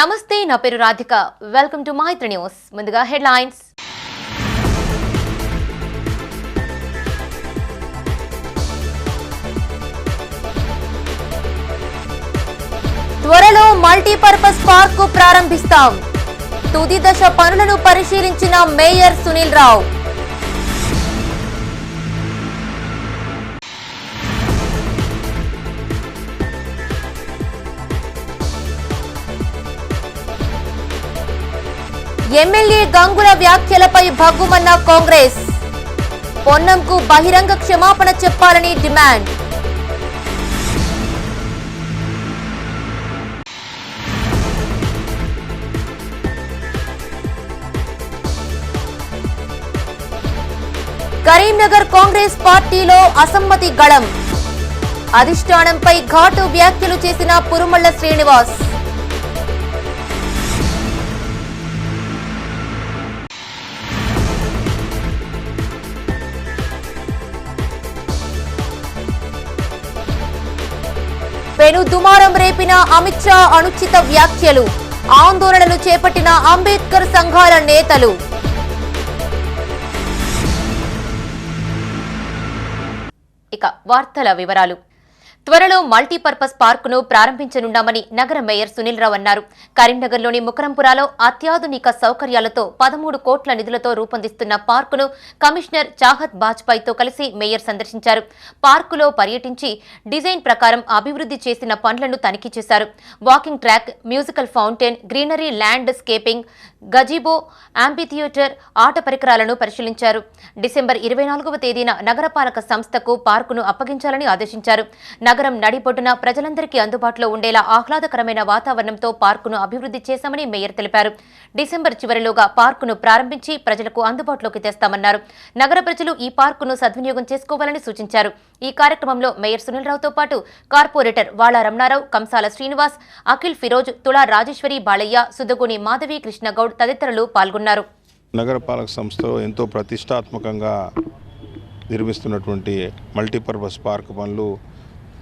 నమస్తే, నా పేరు Radhika. Welcome to Maithri news. ముందుగా హెడ్లైన్స్. త్వరలో మల్టీపర్పస్ పార్క్ ప్రారంభిస్తాం. తుది దశ పనులను పరిశీలించిన మేయర్ సునీల్ రావు. ఎమ్మెల్యే గంగుల వ్యాఖ్యలపై భగ్గుమన్న కాంగ్రెస్. పొన్నంకు బహిరంగ క్షమాపణ చెప్పాలని డిమాండ్. కరీంనగర్ కాంగ్రెస్ పార్టీలో అసమ్మతి గళం. అధిష్టానంపై ఘాటు వ్యాఖ్యలు చేసిన పురుమళ్ల శ్రీనివాస్. పెను దుమారం రేపిన అమిత్ షా అనుచిత వ్యాఖ్యలు. ఆందోళనలు చేపట్టిన అంబేద్కర్ సంఘాల నేతలు. ఇక వార్తల వివరాలు. త్వరలో మల్టీపర్పస్ పార్కును ప్రారంభించనున్నామని నగర మేయర్ సునీల్ రావు అన్నారు. కరీంనగర్లోని ముకరంపురాలో అత్యాధునిక సౌకర్యాలతో 13 కోట్ల నిధులతో రూపొందిస్తున్న పార్కును కమిషనర్ చాహత్ బాజ్పాయ్తో కలిసి మేయర్ సందర్శించారు. పార్కులో పర్యటించి డిజైన్ ప్రకారం అభివృద్ధి చేసిన పనులను తనిఖీ చేశారు. Walking track, musical fountain, greenery, land scaping, గజీబో, amphitheatre, ఆట పరికరాలను పరిశీలించారు. డిసెంబర్ 24వ తేదీన నగరపాలక సంస్థకు పార్కును అప్పగించాలని ఆదేశించారు. నగరం నడిబొడ్డున ప్రజలందరికీ అందుబాటులో ఉండేలా ఆహ్లాదకరమైన వాతావరణంతో పార్కును అభివృద్ధి చేశామని మేయర్ తెలిపారు. డిసెంబర్ చివరిలోగా పార్కును ప్రారంభించి ప్రజలకు అందుబాటులోకి తెస్తామన్నారు. నగర ప్రజలు ఈ పార్కును సద్వినియోగం చేసుకోవాలని సూచించారు. ఈ కార్యక్రమంలో మేయర్ సునీల్ రావుతో పాటు కార్పొరేటర్ వాళ రమణారావు, కంసాల శ్రీనివాస్, అఖిల్ ఫిరోజ్, తులా రాజేశ్వరి బాలయ్య, సుదగుని మాధవి, కృష్ణగౌడ్ తదితరులు పాల్గొన్నారు. నగరపాలక సంస్థలో ఎంతో ప్రతిష్టాత్మకంగా నిర్మిస్తున్నటువంటి మల్టీపర్పస్ పార్క్ పనులు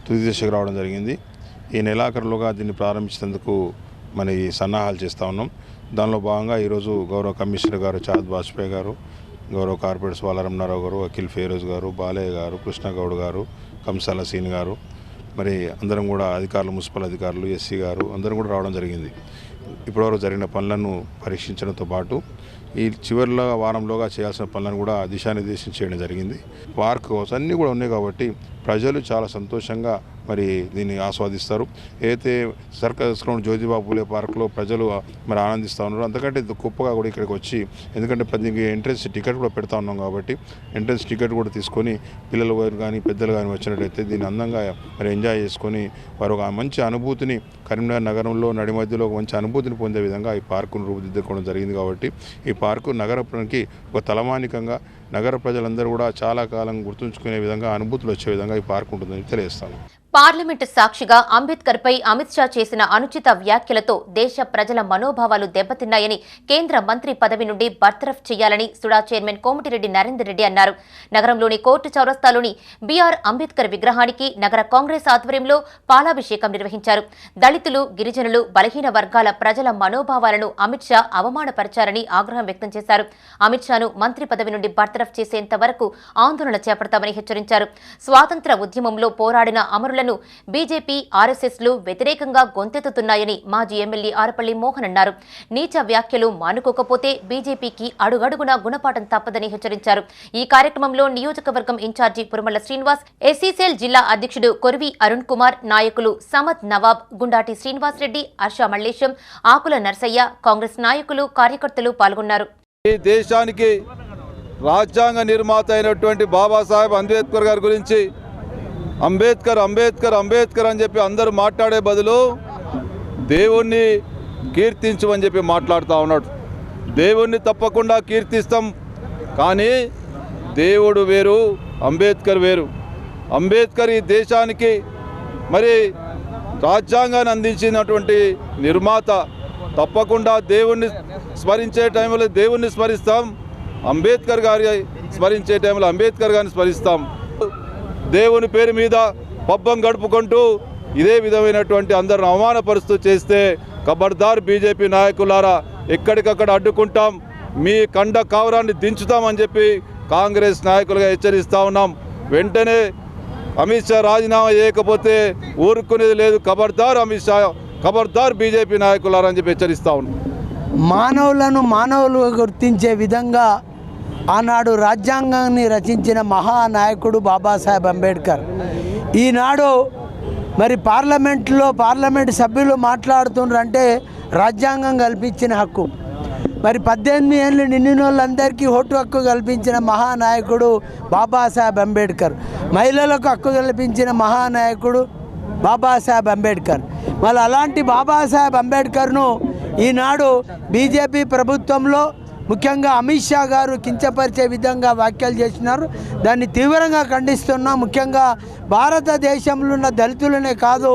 తుది దశకు రావడం జరిగింది. ఈ నెలాఖరులోగా దీన్ని ప్రారంభించేందుకు మన ఈ సన్నాహాలు చేస్తూ ఉన్నాం. దానిలో భాగంగా ఈరోజు గౌరవ కమిషనర్ గారు చాహత్ బాజ్పాయ్ గారు, గౌరవ కార్పొరేటర్స్ వాళ రమణారావు గారు, అఖిల్ ఫిరోజ్ గారు, బాలయ్య గారు, కృష్ణగౌడ్ గారు, కంసాల సీన్ గారు, మరి అందరం కూడా అధికారులు, మున్సిపల్ అధికారులు, ఎస్సీ గారు అందరం కూడా రావడం జరిగింది. ఇప్పటివరకు జరిగిన పనులను పరీక్షించడంతో పాటు ఈ చివరిలో వారంలోగా చేయాల్సిన పనులను కూడా దిశానిర్దేశం చేయడం జరిగింది. పార్క్ అన్నీ కూడా ఉన్నాయి కాబట్టి ప్రజలు చాలా సంతోషంగా మరి దీన్ని ఆస్వాదిస్తారు. ఏదైతే సర్కస్ గ్రౌండ్ జ్యోతిబాబు పూలే పార్క్లో ప్రజలు మరి ఆనందిస్తూ ఉన్నారు, అంతకంటే గొప్పగా కూడా ఇక్కడికి వచ్చి, ఎందుకంటే దీనికి ఎంట్రెన్స్ టికెట్ కూడా పెడతా ఉన్నాం కాబట్టి ఎంట్రెన్స్ టికెట్ కూడా తీసుకొని పిల్లలు కానీ పెద్దలు కానీ వచ్చినట్టయితే దీన్ని అందంగా మరి ఎంజాయ్ చేసుకొని వారు ఒక మంచి అనుభూతిని కరీంనగర్ నగరంలో నడి మధ్యలో ఒక మంచి అనుభూతిని పొందే విధంగా ఈ పార్కును రూపుదిద్దుకోవడం జరిగింది. కాబట్టి ఈ పార్కు నగరానికి ఒక తలమానికంగా నగర ప్రజలందరూ కూడా చాలా కాలం గుర్తుంచుకునే విధంగా, అనుభూతులు వచ్చే విధంగా ఈ పార్క్ ఉంటుందని తెలియజేస్తాను. పార్లమెంటు సాక్షిగా అంబేద్కర్పై అమిత్ షా చేసిన అనుచిత వ్యాఖ్యలతో దేశ ప్రజల మనోభావాలు దెబ్బతిన్నాయని కేంద్ర మంత్రి పదవి నుండి బర్తరఫ్ చేయాలని సుడా చైర్మన్ కోమటిరెడ్డి నరేందర్ రెడ్డి అన్నారు. నగరంలోని కోర్టు చౌరస్తాలోని బీఆర్ అంబేద్కర్ విగ్రహానికి నగర కాంగ్రెస్ ఆధ్వర్యంలో పాలాభిషేకం నిర్వహించారు. దళితులు, గిరిజనులు, బలహీన వర్గాల ప్రజల మనోభావాలను అమిత్ షా అవమానపరిచారని ఆగ్రహం వ్యక్తం చేశారు. అమిత్ షాను మంత్రి పదవి నుండి బర్తరఫ్ చేసేంత వరకు ఆందోళన చేపడతామని హెచ్చరించారు. స్వాతంత్ర ఉద్యమంలో పోరాడిన అమరుల బీజేపీ, ఆర్ఎస్ఎస్లు వ్యతిరేకంగా గొంతెత్తుతున్నాయని మాజీ ఎమ్మెల్యే ఆరపల్లి మోహన్ అన్నారు. నీచ వ్యాఖ్యలు మానుకోకపోతే బీజేపీకి అడుగడుగునా గుణపాఠం తప్పదని హెచ్చరించారు. ఈ కార్యక్రమంలో నియోజకవర్గం ఇన్ఛార్జి పురుమళ్ల శ్రీనివాస్, ఎస్సీసీఎల్ జిల్లా అధ్యక్షుడు కొరివి అరుణ్ కుమార్, నాయకులు సమద్ నవాబ్, గుండాటి శ్రీనివాస్ రెడ్డి, హర్ష మల్లేశం, ఆకుల నర్సయ్య, కాంగ్రెస్ నాయకులు, కార్యకర్తలు పాల్గొన్నారు. ఈ దేశానికి రాజ్యాంగ నిర్మాత అయినటువంటి బాబాసాహెబ్ అంబేద్కర్ గారి గురించి అంబేద్కర్ అంబేద్కర్ అంబేద్కర్ అని చెప్పి అందరూ మాట్లాడే బదులు దేవుణ్ణి కీర్తించమని చెప్పి మాట్లాడుతూ ఉన్నాడు. దేవుణ్ణి తప్పకుండా కీర్తిస్తాం, కానీ దేవుడు వేరు, అంబేద్కర్ వేరు. అంబేద్కర్ ఈ దేశానికి మరి రాజ్యాంగాన్ని అందించినటువంటి నిర్మాత. తప్పకుండా దేవుణ్ణి స్మరించే టైంలో దేవుణ్ణి స్మరిస్తాం, అంబేద్కర్ గారి స్మరించే టైంలో అంబేద్కర్ గారిని స్మరిస్తాం. దేవుని పేరు మీద పబ్బం గడుపుకుంటూ ఇదే విధమైనటువంటి అందరిని అవమానపరుస్తూ చేస్తే ఖబర్దార్ బీజేపీ నాయకులారా, ఎక్కడికక్కడ అడ్డుకుంటాం, మీ కండ కావరాన్ని దించుతామని చెప్పి కాంగ్రెస్ నాయకులుగా హెచ్చరిస్తూ ఉన్నాం. వెంటనే అమిత్ షా రాజీనామా చేయకపోతే ఊరుకునేది లేదు. ఖబర్దార్ అమిత్ షా, ఖబర్దార్ బీజేపీ నాయకులారా అని చెప్పి హెచ్చరిస్తూ ఉన్నాం. మానవులను మానవులుగా గుర్తించే విధంగా ఆనాడు రాజ్యాంగాన్ని రచించిన మహానాయకుడు బాబాసాహెబ్ అంబేద్కర్. ఈనాడు మరి పార్లమెంట్ సభ్యులు మాట్లాడుతుండ్రంటే రాజ్యాంగం కల్పించిన హక్కు. మరి 18 ఏళ్ళు నిండిన వాళ్ళందరికీ ఓటు హక్కు కల్పించిన మహానాయకుడు బాబాసాహెబ్ అంబేద్కర్. మహిళలకు హక్కు కల్పించిన మహానాయకుడు బాబాసాహెబ్ అంబేద్కర్. మళ్ళీ అలాంటి బాబాసాహెబ్ అంబేద్కర్ను ఈనాడు బీజేపీ ప్రభుత్వంలో ముఖ్యంగా అమిత్ షా గారు కించపరిచే విధంగా వ్యాఖ్యలు చేసినారు. దాన్ని తీవ్రంగా ఖండిస్తున్నాం. ముఖ్యంగా భారతదేశంలో ఉన్న దళితులనే కాదు,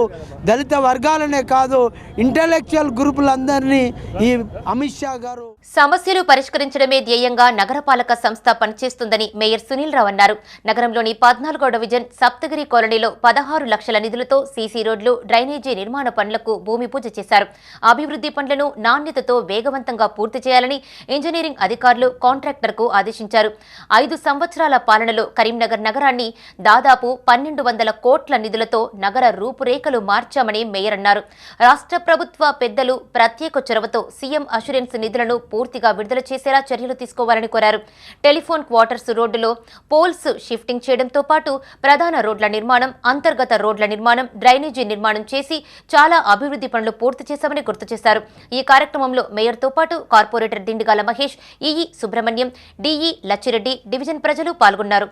దళిత వర్గాలనే కాదు, ఇంటలెక్చువల్ గ్రూపులందరినీ ఈ అమిత్ షా గారు సమస్యలు పరిష్కరించడమే ధ్యేయంగా నగరపాలక సంస్థ పనిచేస్తుందని మేయర్ సునీల్ రావు అన్నారు. నగరంలోని 14వ డివిజన్ సప్తగిరి కాలనీలో 16 లక్షల నిధులతో సీసీ రోడ్లు, డ్రైనేజీ నిర్మాణ పనులకు భూమి పూజ చేశారు. అభివృద్ధి పనులను నాణ్యతతో వేగవంతంగా పూర్తి చేయాలని ఇంజనీరింగ్ అధికారులు కాంట్రాక్టర్కు ఆదేశించారు. 5 సంవత్సరాల పాలనలో కరీంనగర్ నగరాన్ని దాదాపు 1200 కోట్ల నిధులతో నగర రూపురేఖలు మార్చామని మేయర్ అన్నారు. రాష్ట్ర ప్రభుత్వ పెద్దలు ప్రత్యేక చొరవతో సీఎం అష్యూరెన్స్ నిధులను పూర్తిగా విడుదల చేసేలా చర్యలు తీసుకోవాలని కోరారు. టెలిఫోన్ క్వార్టర్స్ రోడ్డులో పోల్స్ షిఫ్టింగ్ చేయడంతో పాటు ప్రధాన రోడ్ల నిర్మాణం, అంతర్గత రోడ్ల నిర్మాణం, డ్రైనేజీ నిర్మాణం చేసి చాలా అభివృద్ధి పనులు పూర్తి చేశామని గుర్తు చేశారు. ఈ కార్యక్రమంలో మేయర్తో పాటు corporator Dindigala Mahesh, EE Subrahmanyam, DE Lachireddy, division ప్రజలు పాల్గొన్నారు.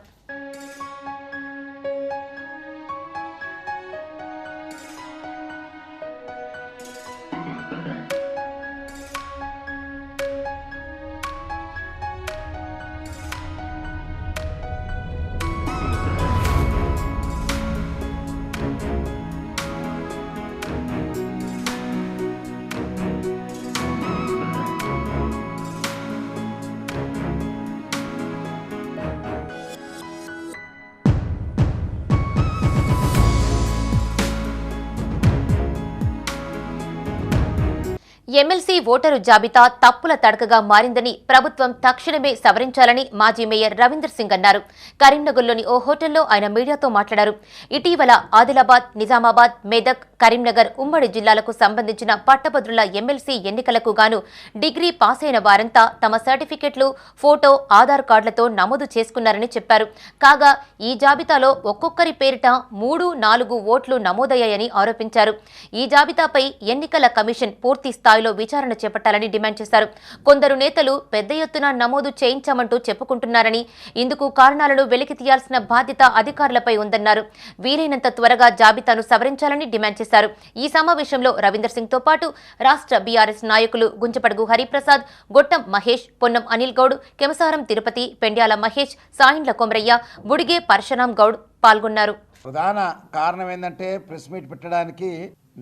ఎమ్మెల్సీ ఓటరు జాబితా తప్పుల తడకగా మారిందని ప్రభుత్వం తక్షణమే సవరించాలని మాజీ మేయర్ రవీందర్ సింగ్ అన్నారు. కరీంనగర్లోని ఓ హోటల్లో ఆయన మీడియాతో మాట్లాడారు. ఇటీవల ఆదిలాబాద్, నిజామాబాద్, మెదక్, కరీంనగర్ ఉమ్మడి జిల్లాలకు సంబంధించిన పట్టభద్రుల ఎమ్మెల్సీ ఎన్నికలకు గాను డిగ్రీ పాస్ అయిన వారంతా తమ సర్టిఫికెట్లు, ఫోటో, ఆధార్ కార్డులతో నమోదు చేసుకున్నారని చెప్పారు. కాగా ఈ జాబితాలో ఒక్కొక్కరి పేరిట 3-4 ఓట్లు నమోదయ్యాయని ఆరోపించారు. ఈ జాబితాపై ఎన్నికల కమిషన్ పూర్తి స్థాయిలో విచారణ చేపట్టాలని డిమాండ్ చేశారు. కొందరు నేతలు పెద్ద ఎత్తున నమోదు చేయించామంటూ చెప్పుకుంటున్నారని, ఇందుకు కారణాలను వెలికి తీయాల్సిన బాధ్యత అధికారులపై ఉందన్నారు. వీలైనంత త్వరగా జాబితాను సవరించాలని డిమాండ్ చేశారు. ఈ సమావేశంలో రవీందర్ సింగ్ తో పాటు రాష్ట్ర బీఆర్ఎస్ నాయకులు గుంజపడుగు హరిప్రసాద్, గొట్టం మహేష్, పొన్నం అనిల్ గౌడ్, కెమసారం తిరుపతి, పెండ్యాల మహేష్, సాయిండ్ల కొమరయ్య, బుడిగే పరశురాం గౌడ్ పాల్గొన్నారు. ప్రధాన కారణం ఏంటంటే ప్రెస్ మీట్ పెట్టడానికి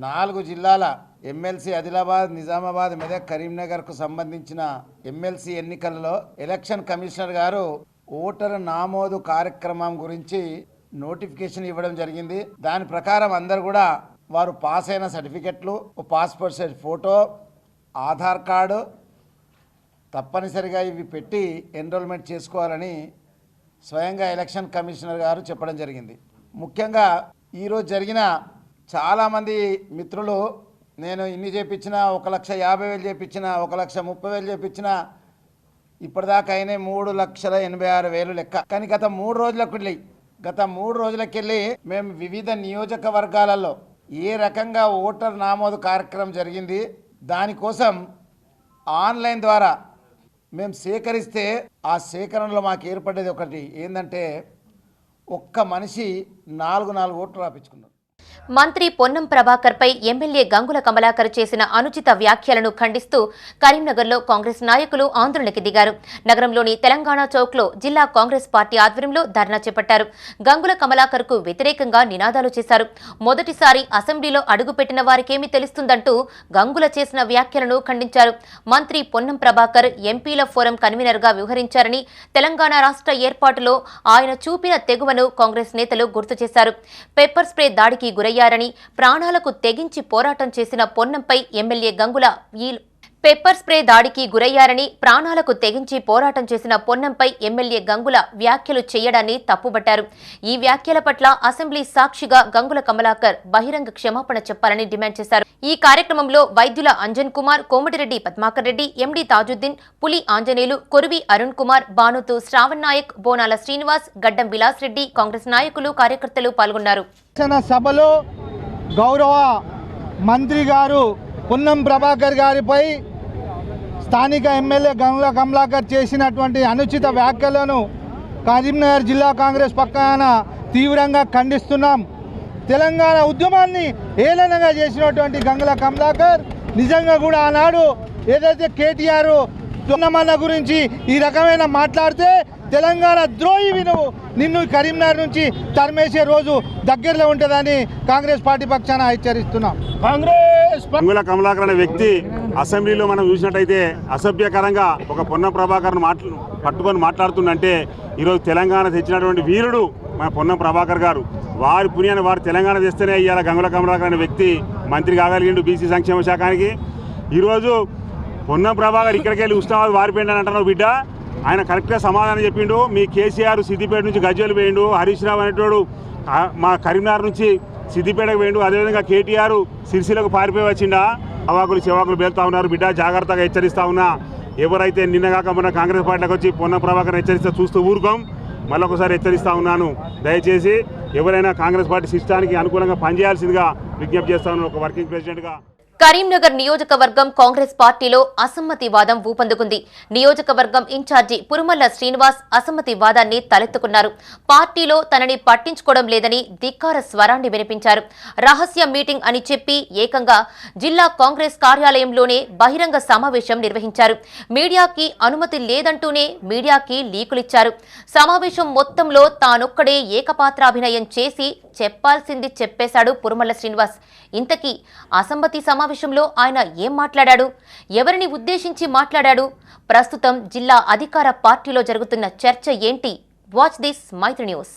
4 జిల్లాల ఎమ్మెల్సీ ఆదిలాబాద్, నిజామాబాద్, మెదక్, కరీంనగర్కు సంబంధించిన ఎమ్మెల్సీ ఎన్నికలలో ఎలక్షన్ కమిషనర్ గారు ఓటరు నమోదు కార్యక్రమం గురించి నోటిఫికేషన్ ఇవ్వడం జరిగింది. దాని ప్రకారం అందరు కూడా వారు పాస్ అయిన సర్టిఫికెట్లు, passport size photo, Aadhaar card తప్పనిసరిగా ఇవి పెట్టి ఎన్రోల్మెంట్ చేసుకోవాలని స్వయంగా ఎలక్షన్ కమిషనర్ గారు చెప్పడం జరిగింది. ముఖ్యంగా ఈరోజు జరిగిన చాలామంది మిత్రులు నేను ఇన్ని చేపించిన 1,50,000 చేపించిన, 1,30,000 చేపించిన, ఇప్పటిదాకా అయినా 3,86,000 లెక్క. కానీ గత 3 రోజులకెళ్ళి మేము వివిధ నియోజకవర్గాలలో ఏ రకంగా ఓటర్ నమోదు కార్యక్రమం జరిగింది, దానికోసం ఆన్లైన్ ద్వారా మేము సేకరిస్తే ఆ సేకరణలో మాకు ఏర్పడేది ఒకటి ఏంటంటే ఒక్క మనిషి 4 ఓట్లు రాపించుకున్నారు. మంత్రి పొన్నం ప్రభాకర్ పై ఎమ్మెల్యే గంగుల కమలాకర్ చేసిన అనుచిత వ్యాఖ్యలను ఖండిస్తూ కరీంనగర్లో కాంగ్రెస్ నాయకులు ఆందోళనకి దిగారు. నగరంలోని తెలంగాణ చౌక్లో జిల్లా కాంగ్రెస్ పార్టీ ఆధ్వర్యంలో ధర్నా చేపట్టారు. గంగుల కమలాకర్ కు వ్యతిరేకంగా నినాదాలు చేశారు. మొదటిసారి అసెంబ్లీలో అడుగుపెట్టిన వారికేమి తెలుస్తుందంటూ గంగుల చేసిన వ్యాఖ్యలను ఖండించారు. మంత్రి పొన్నం ప్రభాకర్ ఎంపీల ఫోరం కన్వీనర్ గా వ్యవహరించారని, తెలంగాణ రాష్ట్ర ఏర్పాటులో ఆయన చూపిన తెగువను కాంగ్రెస్ నేతలు గుర్తు చేశారు. పెప్పర్ స్ప్రే దాడికి గురై గురయ్యారని ప్రాణాలకు తెగించి పోరాటం చేసిన పొన్నంపై ఎమ్మెల్యే గంగుల పెప్పర్ స్ప్రే దాడికి గురయ్యారని ప్రాణాలకు తెగించి పోరాటం చేసిన పొన్నంపై ఎమ్మెల్యే గంగుల వ్యాఖ్యలు చేయడాన్ని తప్పుబట్టారు. ఈ వ్యాఖ్యల పట్ల అసెంబ్లీ సాక్షిగా గంగుల కమలాకర్ బహిరంగ క్షమాపణ చెప్పాలని డిమాండ్ చేశారు. ఈ కార్యక్రమంలో వైద్యుల అంజన్ కుమార్, కోమటిరెడ్డి పద్మాకర్ రెడ్డి, ఎండి తాజుద్దీన్, పులి ఆంజనేయులు, కొరువి అరుణ్ కుమార్, బానుతు శ్రావణ్ నాయక్, బోనాల శ్రీనివాస్, గడ్డం విలాస్ రెడ్డి, కాంగ్రెస్ నాయకులు, కార్యకర్తలు పాల్గొన్నారు. సభలో గౌరవ మంత్రి గారు పొన్నం ప్రభాకర్ గారిపై స్థానిక ఎమ్మెల్యే గంగుల కమలాకర్ చేసినటువంటి అనుచిత వ్యాఖ్యలను కరీంనగర్ జిల్లా కాంగ్రెస్ పక్షాన తీవ్రంగా ఖండిస్తున్నాం. తెలంగాణ ఉద్యమాన్ని ఏలనగా చేసినటువంటి గంగుల కమలాకర్ నిజంగా కూడా ఆనాడు ఏదైతే కేటీఆర్ పొన్నమన్న గురించి ఈ రకమైన మాట్లాడితే తెలంగాణ ద్రోహివి నువ్వు, నిన్ను కరీంనగర్ నుంచి తరిమేసే రోజు దగ్గరలో ఉంటుందని కాంగ్రెస్ పార్టీ పక్షాన హెచ్చరిస్తున్నాం. గంగుల కమలాకర్ అనే వ్యక్తి అసెంబ్లీలో మనం చూసినట్టయితే అసభ్యకరంగా ఒక పొన్నం ప్రభాకర్ను పట్టుకొని మాట్లాడుతుందంటే ఈరోజు తెలంగాణ తెచ్చినటువంటి వీరుడు మన పొన్నం ప్రభాకర్ గారు. వారి పుణ్యాన్ని వారు తెలంగాణ తెస్తేనే ఇవాళ గంగుల కమలాకర్ అనే వ్యక్తి మంత్రి కాగలిగిండు బీసీ సంక్షేమ శాఖకి. ఈరోజు పొన్నం ప్రభాకర్ ఇక్కడికి వెళ్ళి ఉస్మానాబాద్ వారిపోయిండు అని అంటున్నావు బిడ్డ. ఆయన కరెక్ట్గా సమాధానం చెప్పిండు. మీ కేసీఆర్ సిద్దిపేట నుంచి గజ్వేల్ పోయిండు, హరీష్ రావు అనేటోడు మా కరీంనగర్ నుంచి సిద్దిపేటకు పోయిండు, అదేవిధంగా కేటీఆర్ సిరిసిలకు పారిపోయి వచ్చిండా. అవాకులు చెవాకులు పేలుతా ఉన్నారు బిడ్డ, జాగ్రత్తగా హెచ్చరిస్తా ఉన్నా. ఎవరైతే నిన్నగాక మొన్న కాంగ్రెస్ పార్టీలకు వచ్చి పొన్నం ప్రభాకర్ హెచ్చరిస్తే చూస్తూ ఊరుకోం. మళ్ళొకసారి హెచ్చరిస్తా ఉన్నాను, దయచేసి ఎవరైనా కాంగ్రెస్ పార్టీ సిస్టానికి అనుకూలంగా పనిచేయాల్సిందిగా విజ్ఞప్తి చేస్తా ఉన్నాను ఒక వర్కింగ్ ప్రెసిడెంట్గా. కరీంనగర్ నియోజకవర్గం కాంగ్రెస్ పార్టీలో అసమ్మతి వాదం ఊపందుకుంది. నియోజకవర్గం ఇన్ఛార్జి పురుమల్ల శ్రీనివాస్ అసమ్మతి వాదాన్ని తలెత్తుకున్నారు. పార్టీలో తనని పట్టించుకోవడం లేదని ధిక్కార స్వరాన్ని వినిపించారు. రహస్య మీటింగ్ అని చెప్పి ఏకంగా జిల్లా కాంగ్రెస్ కార్యాలయంలోనే బహిరంగ సమావేశం నిర్వహించారు. మీడియాకి అనుమతి లేదంటూనే మీడియాకి లీకులిచ్చారు. సమావేశం మొత్తంలో తానొక్కడే ఏకపాత్రాభినయం చేసి చెప్పాల్సింది చెప్పేశాడు పురుమల్ల శ్రీనివాస్. ఇంతకీ అసమ్మతి సమావేశంలో ఆయన ఏం మాట్లాడాడు, ఎవరిని ఉద్దేశించి మాట్లాడాడు, ప్రస్తుతం జిల్లా అధికార పార్టీలో జరుగుతున్న చర్చ ఏంటి? Watch this Maithri news.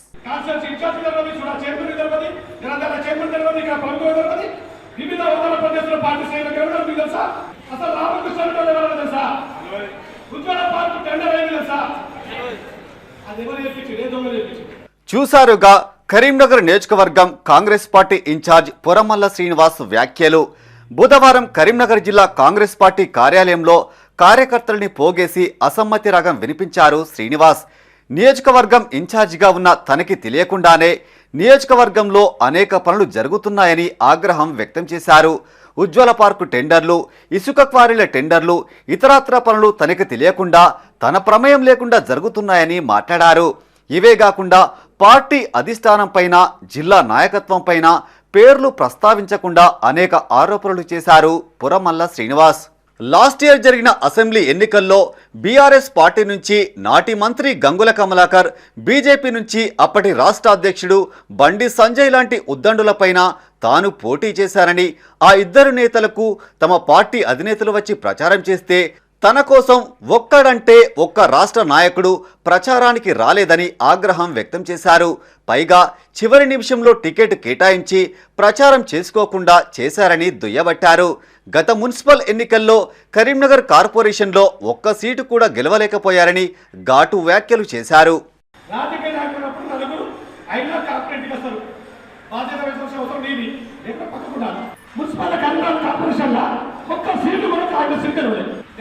చూసారుగా కరీంనగర్ నియోజకవర్గం కాంగ్రెస్ పార్టీ ఇన్ఛార్జ్ పురమల్ల శ్రీనివాస్ వ్యాఖ్యలు. బుధవారం కరీంనగర్ జిల్లా కాంగ్రెస్ పార్టీ కార్యాలయంలో కార్యకర్తల్ని పోగేసి అసమ్మతి రాగం వినిపించారు శ్రీనివాస్. నియోజకవర్గం ఇన్ఛార్జిగా ఉన్న తనకి తెలియకుండానే నియోజకవర్గంలో అనేక పనులు జరుగుతున్నాయని ఆగ్రహం వ్యక్తం చేశారు. ఉజ్వల పార్కు టెండర్లు, ఇసుక క్వారీల టెండర్లు, ఇతరత్ర పనులు తనకి తెలియకుండా తన ప్రమేయం లేకుండా జరుగుతున్నాయని మాట్లాడారు. ఇవే కాకుండా పార్టీ అధిష్టానం పైన, జిల్లా నాయకత్వం పైన పేర్లు ప్రస్తావించకుండా అనేక ఆరోపణలు చేశారు పురమల్ల శ్రీనివాస్. లాస్ట్ ఇయర్ జరిగిన అసెంబ్లీ ఎన్నికల్లో బీఆర్ఎస్ పార్టీ నుంచి నాటి మంత్రి గంగుల కమలాకర్, బీజేపీ నుంచి అప్పటి రాష్ట్ర అధ్యక్షుడు బండి సంజయ్ లాంటి ఉద్దండులపైన తాను పోటీ చేశానని, ఆ ఇద్దరు నేతలకు తమ పార్టీ అధినేతలు వచ్చి ప్రచారం చేస్తే తన కోసం ఒక్కడంటే ఒక్క రాష్ట్ర నాయకుడు ప్రచారానికి రాలేదని ఆగ్రహం వ్యక్తం చేశారు. పైగా చివరి నిమిషంలో టికెట్ కేటాయించి ప్రచారం చేసుకోకుండా చేశారని దుయ్యబట్టారు. గత మున్సిపల్ ఎన్నికల్లో కరీంనగర్ కార్పొరేషన్లో ఒక్క సీటు కూడా గెలవలేకపోయారని ఘాటు వ్యాఖ్యలు చేశారు.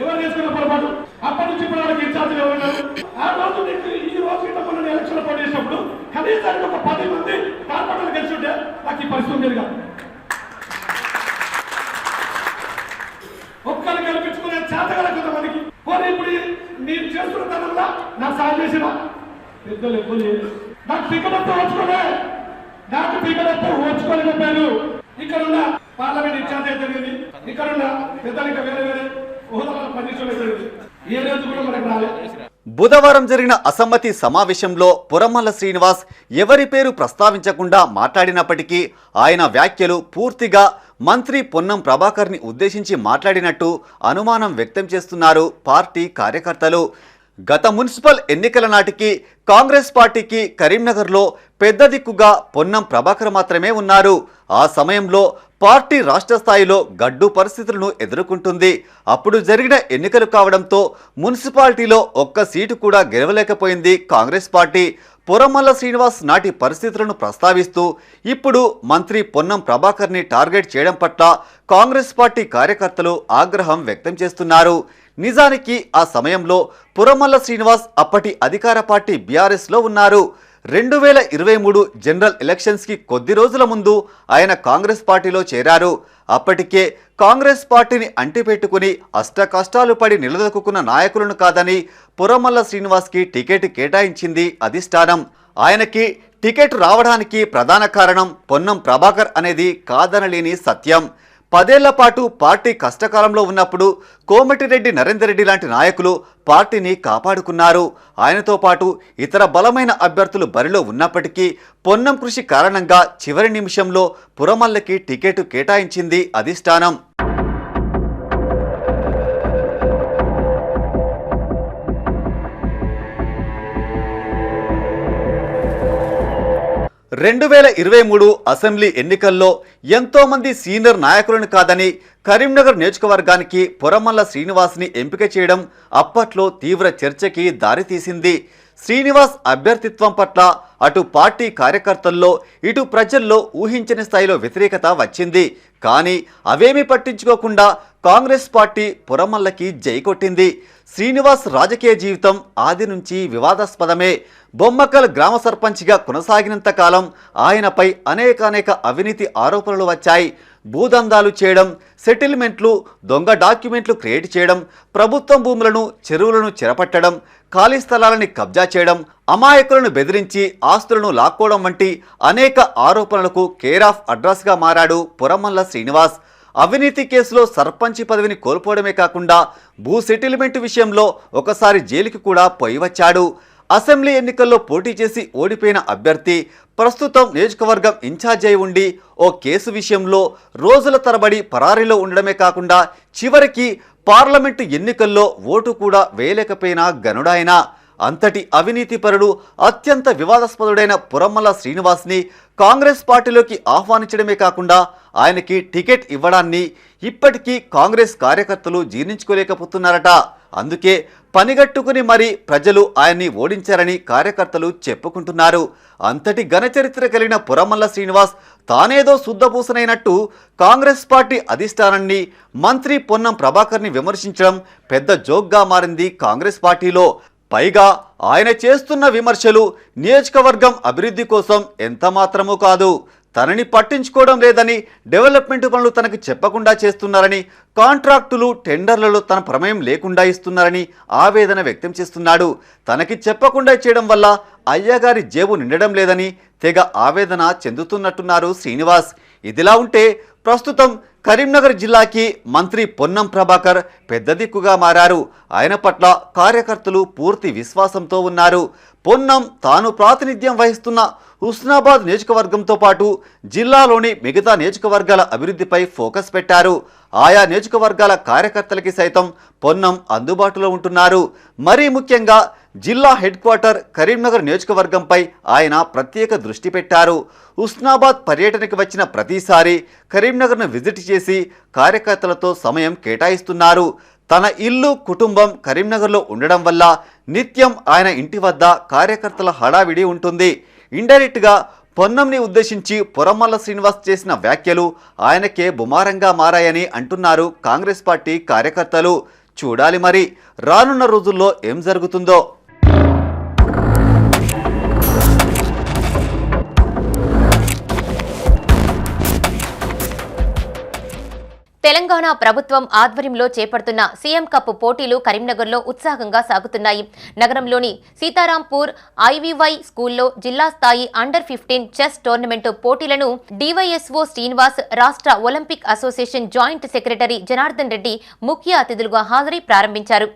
ఎవరు చేసుకున్న పొరపాటు అప్పటి నుంచి ఇప్పుడు వాళ్ళకి ఇన్ఛార్జ్ ఎవరున్నారు? ఆ రోజు ఈ రోజు మనం ఎలక్షన్ పోటీ చేసినప్పుడు కనీసానికి ఒక 10 మంది కార్పొరేటర్లు గెలిచి ఉంటే నాకు ఈ పరిస్థితి ఉండేది కాదు. ఒక్కరు గెలిపించుకునే చేతగల కొంతమందికి పోనీ ఇప్పుడు నేను చేస్తున్న తనంలో నాకు సాయం చేసిన పెద్దలు ఎప్పుడు నాకు పికడతో ఓచుకోలే, నాకు పికడతో ఓచుకొని చెప్పాను. ఇక్కడున్న పార్లమెంట్ ఇన్ఛార్జ్ అయితే జరిగింది, ఇక్కడున్న పెద్దలు ఇంకా వేరే వేరే బుధవారం జరిగిన అసమ్మతి సమావేశంలో పురమల్ల శ్రీనివాస్ ఎవరి పేరు ప్రస్తావించకుండా మాట్లాడినప్పటికీ ఆయన వ్యాఖ్యలు పూర్తిగా మంత్రి పొన్నం ప్రభాకర్ని ఉద్దేశించి మాట్లాడినట్టు అనుమానం వ్యక్తం చేస్తున్నారు పార్టీ కార్యకర్తలు. గత మున్సిపల్ ఎన్నికల నాటికి కాంగ్రెస్ పార్టీకి కరీంనగర్లో పెద్ద దిక్కుగా పొన్నం ప్రభాకర్ మాత్రమే ఉన్నారు. ఆ సమయంలో పార్టీ రాష్ట్ర స్థాయిలో గడ్డు పరిస్థితులను ఎదుర్కొంటుంది. అప్పుడు జరిగిన ఎన్నికలు కావడంతో మున్సిపాలిటీలో ఒక్క సీటు కూడా గెలవలేకపోయింది కాంగ్రెస్ పార్టీ. పురమల్ల శ్రీనివాస్ నాటి పరిస్థితులను ప్రస్తావిస్తూ ఇప్పుడు మంత్రి పొన్నం ప్రభాకర్ని టార్గెట్ చేయడం పట్ల కాంగ్రెస్ పార్టీ కార్యకర్తలు ఆగ్రహం వ్యక్తం చేస్తున్నారు. నిజానికి ఆ సమయంలో పురమల్ల శ్రీనివాస్ అప్పటి అధికార పార్టీ బీఆర్ఎస్లో ఉన్నారు. 2023 జనరల్ ఎలక్షన్స్కి కొద్ది రోజుల ముందు ఆయన కాంగ్రెస్ పార్టీలో చేరారు. అప్పటికే కాంగ్రెస్ పార్టీని అంటిపెట్టుకుని అష్టకష్టాలు పడి నిలదొక్కున్న నాయకులను కాదని పురమల్ల శ్రీనివాస్కి టికెట్ కేటాయించింది అధిష్టానం. ఆయనకి టికెట్ రావడానికి ప్రధాన కారణం పొన్నం ప్రభాకర్ అనేది కాదనలేని సత్యం. 10 ఏళ్ల పాటు పార్టీ కష్టకాలంలో ఉన్నప్పుడు కోమటిరెడ్డి నరేందర్ రెడ్డి లాంటి నాయకులు పార్టీని కాపాడుకున్నారు. ఆయనతో పాటు ఇతర బలమైన అభ్యర్థులు బరిలో ఉన్నప్పటికీ పొన్నం కృషి కారణంగా చివరి నిమిషంలో పురమల్లకి టికెట్ కేటాయించింది అధిష్టానం. 2023 అసెంబ్లీ ఎన్నికల్లో ఎంతో మంది సీనియర్ నాయకులను కాదని కరీంనగర్ నియోజకవర్గానికి పురమల్ల శ్రీనివాస్ని ఎంపిక చేయడం అప్పట్లో తీవ్ర చర్చకి దారితీసింది. శ్రీనివాస్ అభ్యర్థిత్వం పట్ల అటు పార్టీ కార్యకర్తల్లో ఇటు ప్రజల్లో ఊహించని స్థాయిలో వ్యతిరేకత వచ్చింది. కానీ అవేమీ పట్టించుకోకుండా కాంగ్రెస్ పార్టీ పురమల్లకి జై కొట్టింది. శ్రీనివాస్ రాజకీయ జీవితం ఆది నుంచి వివాదాస్పదమే. బొమ్మకల్ గ్రామ సర్పంచ్గా కొనసాగినంత కాలం ఆయనపై అనేక అవినీతి ఆరోపణలు వచ్చాయి. భూదందాలు చేయడం, సెటిల్మెంట్లు, దొంగ డాక్యుమెంట్లు క్రియేట్ చేయడం, ప్రభుత్వం భూములను చెరువులను చెరపట్టడం, ఖాళీ స్థలాలని కబ్జా చేయడం, అమాయకులను బెదిరించి ఆస్తులను లాక్కోవడం వంటి అనేక ఆరోపణలకు కేర్ ఆఫ్ అడ్రస్గా మారాడు పురమల్ల శ్రీనివాస్. అవినీతి కేసులో సర్పంచ్ పదవిని కోల్పోవడమే కాకుండా భూ సెటిల్మెంట్ విషయంలో ఒకసారి జైలుకి కూడా పోయి వచ్చాడు. అసెంబ్లీ ఎన్నికల్లో పోటీ చేసి ఓడిపోయిన అభ్యర్థి ప్రస్తుతం నియోజకవర్గం ఇన్ఛార్జ్ అయి ఉండి ఓ కేసు విషయంలో రోజుల తరబడి పరారీలో ఉండడమే కాకుండా చివరికి పార్లమెంటు ఎన్నికల్లో ఓటు కూడా వేయలేకపోయిన గనుడాయన. అంతటి అవినీతిపరుడు, అత్యంత వివాదాస్పదుడైన పురమల్ల శ్రీనివాస్ని కాంగ్రెస్ పార్టీలోకి ఆహ్వానించడమే కాకుండా ఆయనకి టికెట్ ఇవ్వడాన్ని ఇప్పటికీ కాంగ్రెస్ కార్యకర్తలు జీర్ణించుకోలేకపోతున్నారట. అందుకే పనిగట్టుకుని మరీ ప్రజలు ఆయన్ని ఓడించారని కార్యకర్తలు చెప్పుకుంటున్నారు. అంతటి ఘనచరిత్ర కలిగిన పురమల్ల శ్రీనివాస్ తానేదో శుద్ధపూసనైనట్టు కాంగ్రెస్ పార్టీ అధిష్టానాన్ని, మంత్రి పొన్నం ప్రభాకర్ని విమర్శించడం పెద్ద జోక్గా మారింది కాంగ్రెస్ పార్టీలో. పైగా ఆయన చేస్తున్న విమర్శలు నియోజకవర్గం అభివృద్ధి కోసం ఎంత మాత్రమూ కాదు, తనని పట్టించుకోవడం లేదని, డెవలప్మెంట్ పనులు తనకు చెప్పకుండా చేస్తున్నారని, కాంట్రాక్టులు టెండర్లలో తన ప్రమేయం లేకుండా ఇస్తున్నారని ఆవేదన వ్యక్తం చేస్తున్నాడు. తనకి చెప్పకుండా చేయడం వల్ల అయ్యగారి జేబు నిండడం లేదని తెగ ఆవేదన చెందుతున్నట్టున్నారు శ్రీనివాస్. ఇదిలా ఉంటే ప్రస్తుతం కరీంనగర్ జిల్లాకి మంత్రి పొన్నం ప్రభాకర్ పెద్ద దిక్కుగా మారారు. ఆయన పట్ల కార్యకర్తలు పూర్తి విశ్వాసంతో ఉన్నారు. పొన్నం తాను ప్రాతినిధ్యం వహిస్తున్న హుస్నాబాద్ నియోజకవర్గంతో పాటు జిల్లాలోని మిగతా నియోజకవర్గాల అభివృద్ధిపై ఫోకస్ పెట్టారు. ఆయా నియోజకవర్గాల కార్యకర్తలకి సైతం పొన్నం అందుబాటులో ఉంటున్నారు. మరీ ముఖ్యంగా జిల్లా హెడ్ క్వార్టర్ కరీంనగర్ నియోజకవర్గంపై ఆయన ప్రత్యేక దృష్టి పెట్టారు. హుస్నాబాద్ పర్యటనకి వచ్చిన ప్రతిసారి కరీంనగర్ను విజిట్ చేసి కార్యకర్తలతో సమయం కేటాయిస్తున్నారు. తన ఇల్లు, కుటుంబం కరీంనగర్లో ఉండడం వల్ల నిత్యం ఆయన ఇంటి వద్ద కార్యకర్తల హడావిడి ఉంటుంది. ఇండైరెక్ట్గా పొన్నంని ఉద్దేశించి పురమల్ల శ్రీనివాస్ చేసిన వ్యాఖ్యలు ఆయనకే బుమారంగా మారాయని అంటున్నారు కాంగ్రెస్ పార్టీ కార్యకర్తలు. చూడాలి మరి రానున్న రోజుల్లో ఏం జరుగుతుందో. తెలంగాణ ప్రభుత్వం ఆధ్వర్యంలో చేపడుతున్న సీఎం కప్ పోటీలు కరీంనగర్లో ఉత్సాహంగా సాగుతున్నాయి. నగరంలోని సీతారాంపూర్ ఐవీవై స్కూల్లో జిల్లా స్థాయి అండర్-15 చెస్ టోర్నమెంటు పోటీలను డివైఎస్ఓ శ్రీనివాస్, రాష్ట్ర Olympic association joint secretary Janardhan Reddy ముఖ్య అతిథులుగా హాజరై ప్రారంభించారు.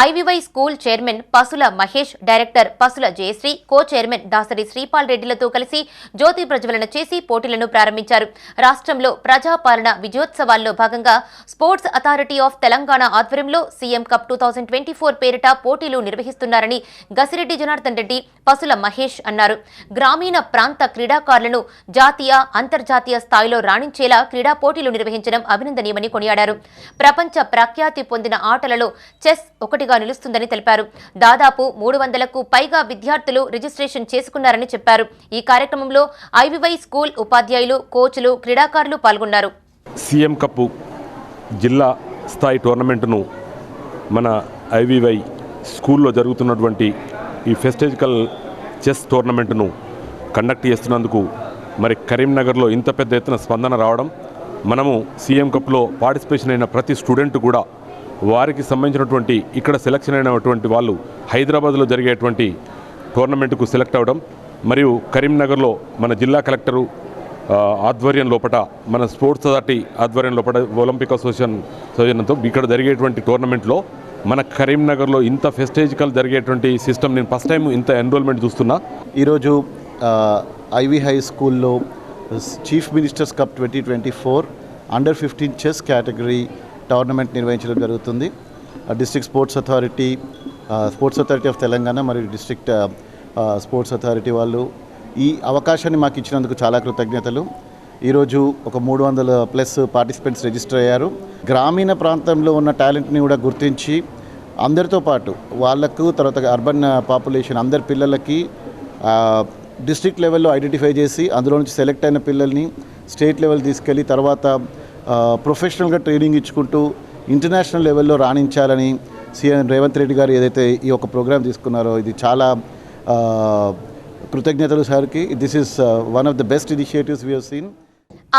IVY school chairman Pasula Mahesh, director Pasula Jayashree, co chairman Dasari Sripal రెడ్డిలతో కలిసి జ్యోతి ప్రజ్వలన చేసి పోటీలను ప్రారంభించారు. రాష్ట్రంలో ప్రజాపాలన విజయోత్సవాల్లో భాగంగా స్పోర్ట్స్ అథారిటీ ఆఫ్ తెలంగాణ ఆధ్వర్యంలో సీఎం కప్ 2024 పేరిట పోటీలు నిర్వహిస్తున్నారని గసిరెడ్డి జనార్దన్ రెడ్డి, పసుల మహేష్ అన్నారు. గ్రామీణ ప్రాంత క్రీడాకారులను జాతీయ, అంతర్జాతీయ స్థాయిలో రాణించేలా క్రీడా పోటీలు నిర్వహించడం అభినందనీయమని కొనియాడారు. ప్రపంచ ప్రఖ్యాతి పొందిన ఆటలలో చెస్ ఒకటిగా నిలుస్తుందని తెలిపారు. దాదాపు 300కు పైగా విద్యార్థులు రిజిస్ట్రేషన్ చేసుకున్నారని చెప్పారు. ఈ కార్యక్రమంలో ఐవివై స్కూల్ ఉపాధ్యాయులు, కోచ్లు, క్రీడాకారులు పాల్గొన్నారు. సీఎం కప్ జిల్లా స్థాయి టోర్నమెంటును మన ఐవివై స్కూల్లో జరుగుతున్నటువంటి ఈ ఫెస్టికల్ చెస్ టోర్నమెంటును కండక్ట్ చేస్తున్నందుకు మరి కరీంనగర్లో ఇంత పెద్ద ఎత్తున స్పందన రావడం, మనము సీఎం కప్లో పార్టిసిపేషన్ అయిన ప్రతి స్టూడెంట్ కూడా వారికి సంబంధించినటువంటి ఇక్కడ సెలక్షన్ అయినటువంటి వాళ్ళు హైదరాబాద్లో జరిగేటువంటి టోర్నమెంట్కు సెలెక్ట్ అవ్వడం, మరియు కరీంనగర్లో మన జిల్లా కలెక్టరు ఆధ్వర్యం లోపల, మన స్పోర్ట్స్ అథారిటీ ఆధ్వర్యం లోపల, ఒలింపిక్ అసోసియేషన్తో ఇక్కడ జరిగేటువంటి టోర్నమెంట్లో మన కరీంనగర్లో ఇంత ఫెస్టేజికల్ జరిగేటువంటి సిస్టమ్ నేను ఫస్ట్ టైం ఇంత ఎన్రోల్మెంట్ చూస్తున్నా. ఈరోజు ఐవి హై స్కూల్లో chief ministers cup 2024 under 15 chess category tournament నిర్వహించడం జరుగుతుంది. District sports authority of Telangana మరియు డిస్ట్రిక్ట్ స్పోర్ట్స్ అథారిటీ వాళ్ళు ఈ అవకాశాన్ని మాకు ఇచ్చినందుకు చాలా కృతజ్ఞతలు. ఈరోజు ఒక 300+ పార్టిసిపెంట్స్ రిజిస్టర్ అయ్యారు. గ్రామీణ ప్రాంతంలో ఉన్న టాలెంట్ని కూడా గుర్తించి అందరితో పాటు వాళ్లకు, తర్వాత అర్బన్ పాపులేషన్ అందరి పిల్లలకి డిస్ట్రిక్ట్ లెవెల్లో ఐడెంటిఫై చేసి అందులో నుంచి సెలెక్ట్ అయిన పిల్లల్ని స్టేట్ లెవెల్ తీసుకెళ్ళి తర్వాత ప్రొఫెషనల్గా ట్రైనింగ్ ఇచ్చుకుంటూ ఇంటర్నేషనల్ లెవెల్లో రాణించాలని సీఎం రేవంత్ రెడ్డి గారు ఏదైతే ఈ యొక్క ప్రోగ్రాం తీసుకున్నారో ఇది చాలా కృతజ్ఞతలు సార్కి. This is one of the best initiatives we have seen.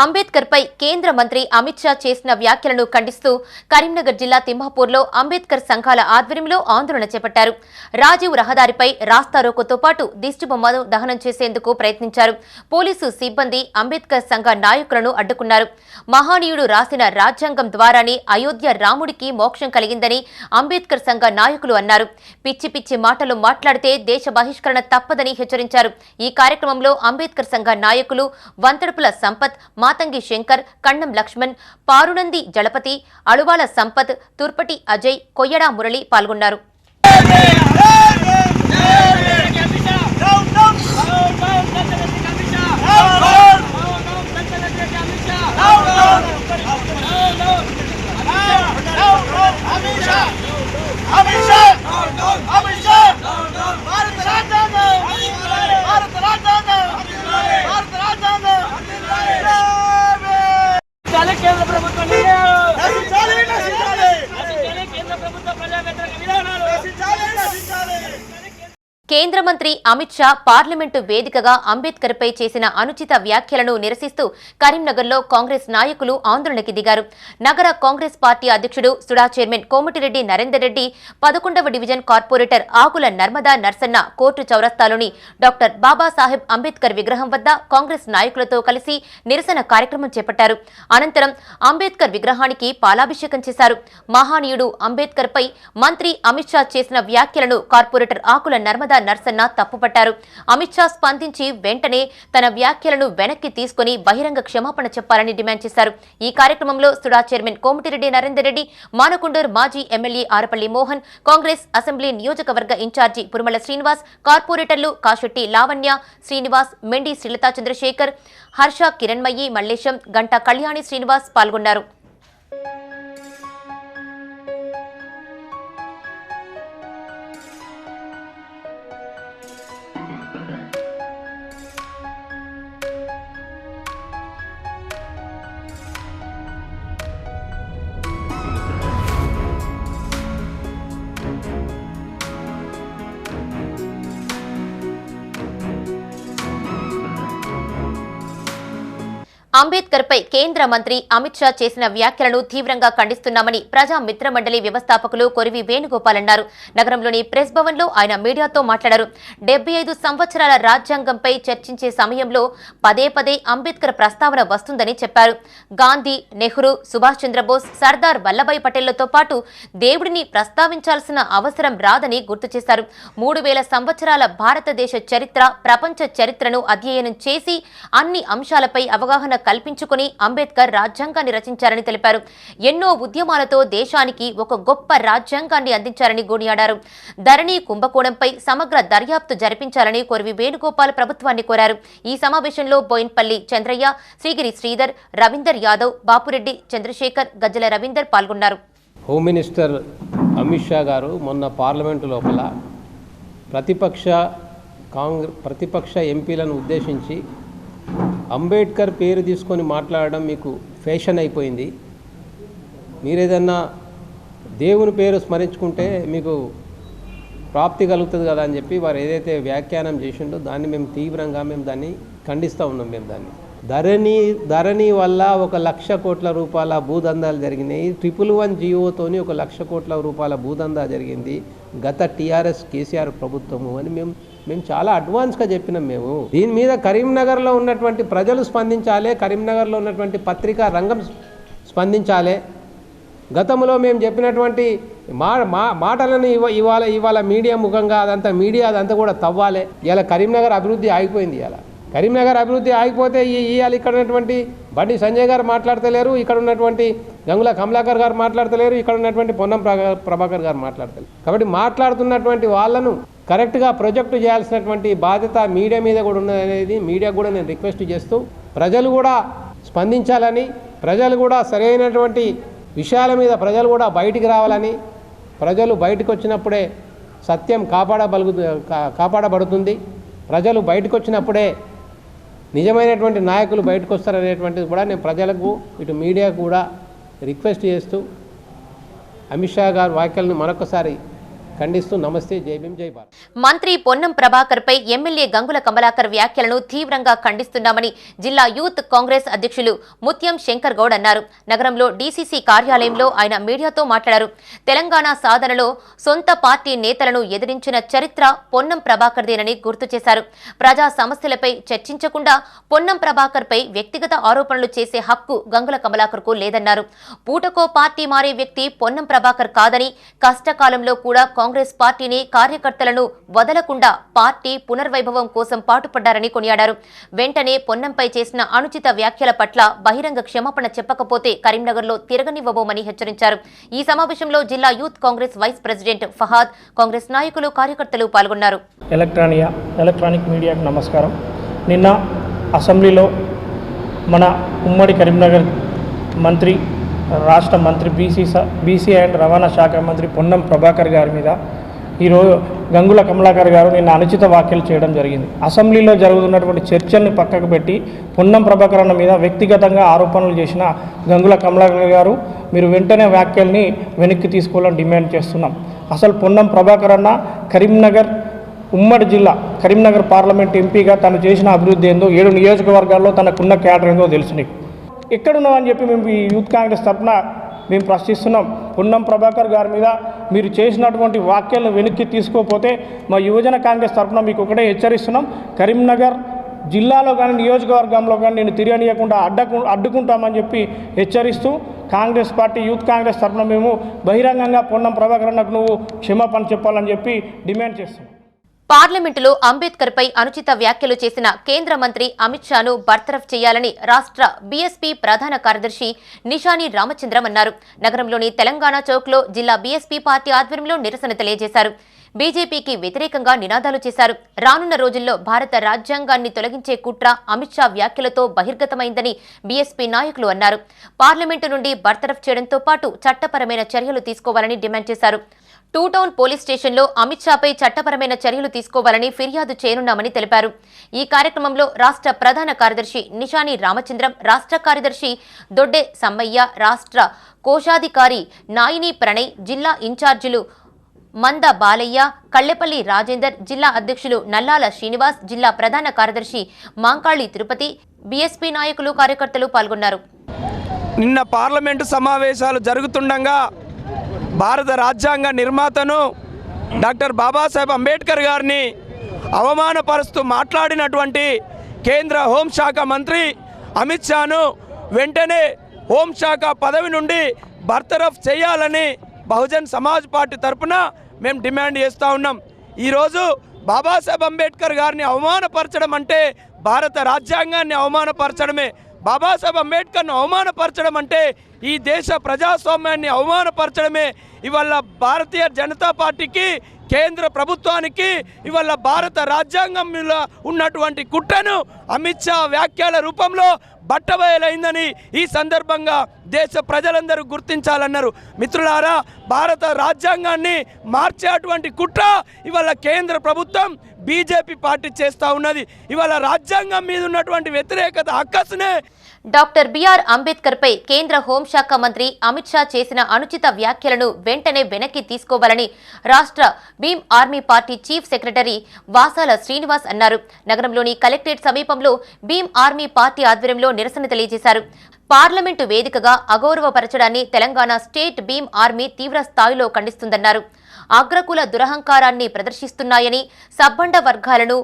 Ambedkar పై కేంద్ర మంత్రి అమిత్ షా చేసిన వ్యాఖ్యలను ఖండిస్తూ కరీంనగర్ జిల్లా తిమ్మాపూర్లో అంబేద్కర్ సంఘాల ఆధ్వర్యంలో ఆందోళన చేపట్టారు. రాజీవ్ రహదారిపై రాస్తారోకోతో పాటు దిష్టిబొమ్మను దహనం చేసేందుకు ప్రయత్నించారు. పోలీసు సిబ్బంది అంబేద్కర్ సంఘ నాయకులను అడ్డుకున్నారు. మహానీయుడు రాసిన రాజ్యాంగం ద్వారానే అయోధ్య రాముడికి మోక్షం కలిగిందని అంబేద్కర్ సంఘ నాయకులు అన్నారు. పిచ్చి పిచ్చి మాటలు మాట్లాడితే దేశ బహిష్కరణ తప్పదని హెచ్చరించారు. ఈ కార్యక్రమంలో అంబేద్కర్ సంఘ నాయకులు వంతడుపుల సంపత్, మాతంగి శంకర్, కన్నం లక్ష్మణ్, పారునంది జలపతి, అళువాల సంపత్, తుర్పటి అజయ్, కొయ్యడా మురళి పాల్గొన్నారు. కేంద్ర మంత్రి అమిత్ షా పార్లమెంటు వేదికగా అంబేద్కర్ పై చేసిన అనుచిత వ్యాఖ్యలను నిరసిస్తూ కరీంనగర్లో కాంగ్రెస్ నాయకులు ఆందోళనకి దిగారు. నగర కాంగ్రెస్ పార్టీ అధ్యక్షుడు సుడా చైర్మన్ కోమటిరెడ్డి నరేందర్ రెడ్డి, 11వ division corporator Akula Narmada Narsanna court చౌరస్తాలోని డాక్టర్ బాబాసాహెబ్ అంబేద్కర్ విగ్రహం వద్ద కాంగ్రెస్ నాయకులతో కలిసి నిరసన కార్యక్రమం చేపట్టారు. అనంతరం అంబేద్కర్ విగ్రహానికి పాలాభిషేకం చేశారు. మహానీయుడు అంబేద్కర్ పై మంత్రి అమిత్ షా చేసిన వ్యాఖ్యలను కార్పొరేటర్ ఆకుల నర్మదా నర్సన్న తప్పుపట్టారు. అమిత్ షా స్పందించి వెంటనే తన వ్యాఖ్యలను వెనక్కి తీసుకుని బహిరంగ క్షమాపణ చెప్పాలని డిమాండ్ చేశారు. ఈ కార్యక్రమంలో సుడా చైర్మన్ కోమటిరెడ్డి నరేందర్ రెడ్డి, మానకొండూరు మాజీ ఎమ్మెల్యే ఆరపల్లి మోహన్, కాంగ్రెస్ అసెంబ్లీ నియోజకవర్గ ఇన్ఛార్జి పురుమల శ్రీనివాస్, కార్పొరేటర్లు కాశెట్టి లావణ్య, శ్రీనివాస్, మెండి శ్రీలతా చంద్రశేఖర్, హర్ష కిరణ్మయి, మల్లేశం, గంటా కళ్యాణి శ్రీనివాస్ పాల్గొన్నారు. అంబేద్కర్ పై కేంద్ర మంత్రి అమిత్ షా చేసిన వ్యాఖ్యలను తీవ్రంగా ఖండిస్తున్నామని ప్రజా మిత్ర మండలి వ్యవస్థాపకులు కొరివి వేణుగోపాల్ అన్నారు. నగరంలోని ప్రెస్ భవన్ లో ఆయన మీడియాతో మాట్లాడారు. 75 సంవత్సరాల రాజ్యాంగంపై చర్చించే సమయంలో పదే పదే అంబేద్కర్ ప్రస్తావన వస్తుందని చెప్పారు. గాంధీ, నెహ్రూ, సుభాష్ చంద్రబోస్, సర్దార్ వల్లభాయ్ పటేళ్లతో పాటు దేవుడిని ప్రస్తావించాల్సిన అవసరం రాదని గుర్తు చేశారు. 3000 సంవత్సరాల భారతదేశ చరిత్ర, ప్రపంచ చరిత్రను అధ్యయనం చేసి అన్ని అంశాలపై అవగాహన కల్పించుకుని అంబేద్కర్ రాజ్యాంగాన్ని రచించారని తెలిపారు. ఎన్నో ఉద్యమాలతో దేశానికి ఒక గొప్ప రాజ్యాంగాన్ని అందించారని కొనియాడారు. ధరణి కుంభకోణంపై సమగ్ర దర్యాప్తు జరిపించాలని కొరివి వేణుగోపాల్ ప్రభుత్వాన్ని కోరారు. ఈ సమావేశంలో బోయిన్పల్లి చంద్రయ్య, శ్రీగిరి శ్రీధర్, రవీందర్ యాదవ్, బాపురెడ్డి చంద్రశేఖర్, గజ్జల రవీందర్ పాల్గొన్నారు. హోమ్ మినిస్టర్ అమిత్ షా గారు మొన్న పార్లమెంటు లోపల ప్రతిపక్ష ఎంపీలను ఉద్దేశించి అంబేద్కర్ పేరు తీసుకొని మాట్లాడడం మీకు ఫ్యాషన్ అయిపోయింది, మీరేదన్నా దేవుని పేరు స్మరించుకుంటే మీకు ప్రాప్తి కలుగుతుంది కదా అని చెప్పి వారు ఏదైతే వ్యాఖ్యానం చేసిండో దాన్ని మేము తీవ్రంగా దాన్ని ఖండిస్తూ ఉన్నాం. మేము ధరణి వల్ల 1,00,000 కోట్ల రూపాయల భూదందాలు జరిగినాయి. 111 జీవోతోని 1,00,000 కోట్ల రూపాయల భూదందా జరిగింది గత టీఆర్ఎస్ కేసీఆర్ ప్రభుత్వము అని మేము చాలా అడ్వాన్స్గా చెప్పినాం. మేము దీని మీద కరీంనగర్లో ఉన్నటువంటి ప్రజలు స్పందించాలి, కరీంనగర్లో ఉన్నటువంటి పత్రికా రంగం స్పందించాలి. గతంలో మేము చెప్పినటువంటి మాటలను ఇవాళ మీడియా ముఖంగా అదంతా కూడా తవ్వాలి. ఇలా కరీంనగర్ అభివృద్ధి ఆగిపోయింది. ఇలా కరీంనగర్ అభివృద్ధి ఆగిపోతే ఇవాళ ఇక్కడ ఉన్నటువంటి బండి సంజయ్ గారు మాట్లాడతలేరు, ఇక్కడ ఉన్నటువంటి గంగుల కమలాకర్ గారు మాట్లాడతలేరు, ఇక్కడ ఉన్నటువంటి పొన్నం ప్రభాకర్ గారు మాట్లాడతలేరు. కాబట్టి మాట్లాడుతున్నటువంటి వాళ్ళను కరెక్ట్గా ప్రొజెక్ట్ చేయాల్సినటువంటి బాధ్యత మీడియా మీద కూడా ఉన్నదనేది మీడియా కూడా నేను రిక్వెస్ట్ చేస్తూ ప్రజలు కూడా స్పందించాలని, ప్రజలు కూడా సరైనటువంటి విషయాల మీద ప్రజలు కూడా బయటికి రావాలని, ప్రజలు బయటకు వచ్చినప్పుడే సత్యం కాపాడబడుతుంది, ప్రజలు బయటకు వచ్చినప్పుడే నిజమైనటువంటి నాయకులు బయటకు వస్తారనేటువంటిది కూడా నేను ప్రజలకు ఇటు మీడియాకు కూడా రిక్వెస్ట్ చేస్తూ అమిత్ షా గారి వ్యాఖ్యలను మరొకసారి ఖండిస్తూ నమస్తే, జై భీమ్, జై భారత్. మంత్రి పొన్నం ప్రభాకర్ పై ఎమ్మెల్యే గంగుల కమలాకర్ వ్యాఖ్యలను తీవ్రంగా ఖండిస్తున్నామని జిల్లా యూత్ కాంగ్రెస్ అధ్యక్షులు ముత్యం శంకర్ గౌడ్ అన్నారు. నగరంలో డీసీసీ కార్యాలయంలో ఆయన మీడియాతో మాట్లాడారు. తెలంగాణ సాధనలో సొంత పార్టీ నేతలను ఎదిరించిన చరిత్ర పొన్నం ప్రభాకర్దేనని గుర్తు చేశారు. ప్రజా సమస్యలపై చర్చించకుండా పొన్నం ప్రభాకర్ పై వ్యక్తిగత ఆరోపణలు చేసే హక్కు గంగుల కమలాకర్ కు లేదన్నారు. పూటకో పార్టీ మారే వ్యక్తి పొన్నం ప్రభాకర్ కాదని, కష్టకాలంలో కూడా కాంగ్రెస్ పార్టీని, కార్యకర్తలను వదలకుండా పార్టీ పునర్వైభవం కోసం పాటుపడ్డారని కొనియాడారు. వెంటనే పొన్నంపై చేసిన అనుచిత వ్యాఖ్యల పట్ల బహిరంగ క్షమాపణ చెప్పకపోతే కరీంనగర్లో తిరగనివ్వబోమని హెచ్చరించారు. ఈ సమావేశంలో జిల్లా youth Congress vice president Fahad, Congress నాయకులు, కార్యకర్తలు పాల్గొన్నారు. ఎలక్ట్రానిక్ మీడియాకు నమస్కారం. నిన్న అసెంబ్లీలో మన ఉమ్మడి కరీంనగర్ మంత్రి, రాష్ట్ర మంత్రి, బీసీ అండ్ రవాణా శాఖ మంత్రి పొన్నం ప్రభాకర్ గారి మీద ఈరోజు గంగుల కమలాకర్ గారు నిన్న అనుచిత వ్యాఖ్యలు చేయడం జరిగింది. అసెంబ్లీలో జరుగుతున్నటువంటి చర్చల్ని పక్కకు పెట్టి పొన్నం ప్రభాకర్ అన్న మీద వ్యక్తిగతంగా ఆరోపణలు చేసిన గంగుల కమలాకర్ గారు మీరు వెంటనే వ్యాఖ్యల్ని వెనక్కి తీసుకోవాలని డిమాండ్ చేస్తున్నాం. అసలు పొన్నం ప్రభాకర్ అన్న కరీంనగర్ ఉమ్మడి జిల్లా కరీంనగర్ పార్లమెంట్ ఎంపీగా తను చేసిన అభివృద్ధి ఏందో, 7 నియోజకవర్గాల్లో తనకున్న క్యాడర్ ఏందో తెలుసు నీకు. ఎక్కడున్నామని చెప్పి మేము ఈ యూత్ కాంగ్రెస్ తరఫున మేము ప్రశ్నిస్తున్నాం. పొన్నం ప్రభాకర్ గారి మీద మీరు చేసినటువంటి వ్యాఖ్యలను వెనక్కి తీసుకోకపోతే మా యువజన కాంగ్రెస్ తరఫున మీకు ఒకటే హెచ్చరిస్తున్నాం. కరీంనగర్ జిల్లాలో కానీ నియోజకవర్గంలో కానీ నేను తిరగనీయకుండా అడ్డుకుంటామని చెప్పి హెచ్చరిస్తూ కాంగ్రెస్ పార్టీ యూత్ కాంగ్రెస్ తరఫున మేము బహిరంగంగా పొన్నం ప్రభాకర్ అన్నకు నువ్వు క్షమాపణ చెప్పాలని చెప్పి డిమాండ్ చేస్తున్నాం. పార్లమెంటులో అంబేద్కర్ పై అనుచిత వ్యాఖ్యలు చేసిన కేంద్ర మంత్రి అమిత్ షాను బర్తరఫ్ చేయాలని రాష్ట్ర బీఎస్పీ ప్రధాన కార్యదర్శి నిషాని రామచంద్రం అన్నారు. నగరంలోని తెలంగాణ చౌక్లో జిల్లా బీఎస్పీ పార్టీ ఆధ్వర్యంలో నిరసన తెలియజేశారు. బీజేపీకి వ్యతిరేకంగా నినాదాలు చేశారు. రానున్న రోజుల్లో భారత రాజ్యాంగాన్ని తొలగించే కుట్ర అమిత్ షా వ్యాఖ్యలతో బహిర్గతమైందని బీఎస్పీ నాయకులు అన్నారు. పార్లమెంటు నుండి బర్తరఫ్ చేయడంతో పాటు చట్టపరమైన చర్యలు తీసుకోవాలని డిమాండ్ చేశారు. 2 టౌన్ పోలీస్ స్టేషన్లో అమిత్ షాపై చట్టపరమైన చర్యలు తీసుకోవాలని ఫిర్యాదు చేయనున్నామని తెలిపారు. ఈ కార్యక్రమంలో రాష్ట్ర ప్రధాన కార్యదర్శి నిషాని రామచంద్రం, రాష్ట్ర కార్యదర్శి దొడ్డే సమ్మయ్య, రాష్ట్ర కోశాధికారి నాయిని ప్రణయ్, జిల్లా ఇన్ఛార్జీలు మంద బాలయ్య, కళ్లెపల్లి రాజేందర్, జిల్లా అధ్యక్షులు నల్లాల శ్రీనివాస్, జిల్లా ప్రధాన కార్యదర్శి మాంకాళి తిరుపతి, బీఎస్పీ నాయకులు కార్యకర్తలు పాల్గొన్నారు. నిన్న పార్లమెంటు సమావేశాలు జరుగుతుండగా భారత రాజ్యాంగ నిర్మాతను డాక్టర్ బాబాసాహెబ్ అంబేద్కర్ గారిని అవమానపరుస్తూ మాట్లాడినటువంటి కేంద్ర హోంశాఖ మంత్రి అమిత్ షాను వెంటనే హోంశాఖ పదవి నుండి బర్తరఫ్ చేయాలని బహుజన్ సమాజ్ పార్టీ తరఫున మేము డిమాండ్ చేస్తూ ఉన్నాం. ఈరోజు బాబాసాహెబ్ అంబేద్కర్ గారిని అవమానపరచడం అంటే భారత రాజ్యాంగాన్ని అవమానపరచడమే. బాబాసాహెబ్ అంబేద్కర్ను అవమానపరచడం అంటే ఈ దేశ ప్రజాస్వామ్యాన్ని అవమానపరచడమే. ఇవాళ భారతీయ జనతా పార్టీకి, కేంద్ర ప్రభుత్వానికి ఇవాళ భారత రాజ్యాంగం మీద ఉన్నటువంటి కుట్రను అమిత్ షా వ్యాఖ్యల రూపంలో బట్టబయలైందని ఈ సందర్భంగా దేశ ప్రజలందరూ గుర్తించాలన్నారు. మిత్రులారా, భారత రాజ్యాంగాన్ని మార్చేటువంటి కుట్ర ఇవాళ కేంద్ర ప్రభుత్వం బీజేపీ పార్టీ చేస్తూ ఉన్నది. ఇవాళ రాజ్యాంగం మీద ఉన్నటువంటి వ్యతిరేకత అక్కసునే డాక్టర్ బిఆర్ అంబేద్కర్ పై కేంద్ర హోంశాఖ మంత్రి అమిత్ షా చేసిన అనుచిత వ్యాఖ్యలను వెంటనే వెనక్కి తీసుకోవాలని రాష్ట్ర Bhim army party chief secretary Vasala Srinivas అన్నారు. నగరంలోని కలెక్టరేట్ సమీపంలో భీమ్ ఆర్మీ పార్టీ ఆధ్వర్యంలో నిరసన తెలియజేశారు. పార్లమెంటు వేదికగా అగౌరవపరచడాన్ని తెలంగాణ స్టేట్ భీమ్ ఆర్మీ తీవ్ర స్థాయిలో ఖండిస్తుందన్నారు. అగ్రకుల దురహంకారాన్ని ప్రదర్శిస్తున్నాయని, సబ్బండ వర్గాలను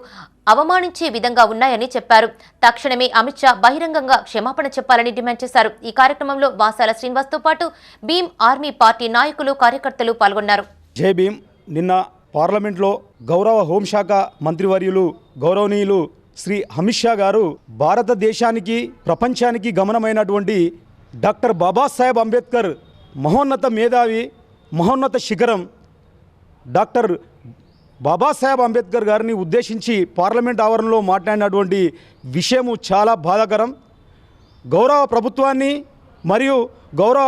అవమానించే విధంగా ఉన్నాయని చెప్పారు. తక్షణమే అమిత్ షా బహిరంగంగా క్షమాపణ చెప్పాలని డిమాండ్ చేశారు. ఈ కార్యక్రమంలో వాసాల శ్రీనివాస్తో పాటు భీమ్ ఆర్మీ పార్టీ నాయకులు, కార్యకర్తలు పాల్గొన్నారు. జై భీమ్. నిన్న పార్లమెంట్లో గౌరవ హోంశాఖ మంత్రివర్యులు గౌరవనీయులు శ్రీ అమిత్ షా గారు భారతదేశానికి, ప్రపంచానికి గమనమైనటువంటి డాక్టర్ బాబాసాహెబ్ అంబేద్కర్ మహోన్నత మేధావి, మహోన్నత శిఖరం డాక్టర్ బాబాసాహెబ్ అంబేద్కర్ గారిని ఉద్దేశించి పార్లమెంట్ ఆవరణలో మాట్లాడినటువంటి విషయము చాలా బాధాకరం. గౌరవ ప్రభుత్వాన్ని మరియు గౌరవ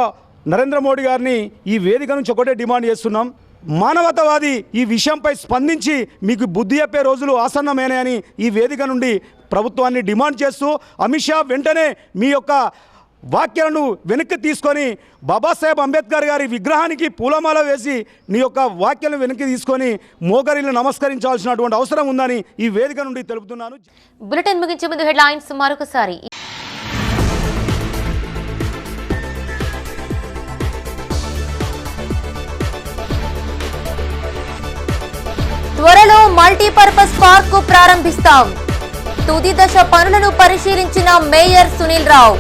నరేంద్ర మోడీ గారిని ఈ వేదిక నుంచి ఒకటే డిమాండ్ చేస్తున్నాం. మానవతావాది ఈ విషయంపై స్పందించి మీకు బుద్ధి చెప్పే రోజులు ఆసన్నమేనాయని ఈ వేదిక నుండి ప్రభుత్వాన్ని డిమాండ్ చేస్తూ అమిత్ షా వెంటనే మీ యొక్క వాక్యాలను వెనక్కి తీసుకొని బాబాసాహెబ్ అంబేద్కర్ గారి విగ్రహానికి పూలమాల వేసి నీ యొక్క వాక్యాలను వెనక్కి తీసుకొని మోకరిల్ని నమస్కరించాల్సినటువంటి అవసరం ఉందని ఈ వేదిక నుండి తెలుపుతున్నాను. బులెటిన్ ముగించే ముందు హెడ్లైన్స్ మరొకసారి. త్వరలో మల్టీపర్పస్ పార్క్ ప్రారంభిస్తాం. తుది దశ పనులను పరిశీలించిన మేయర్ సునీల్ రావు.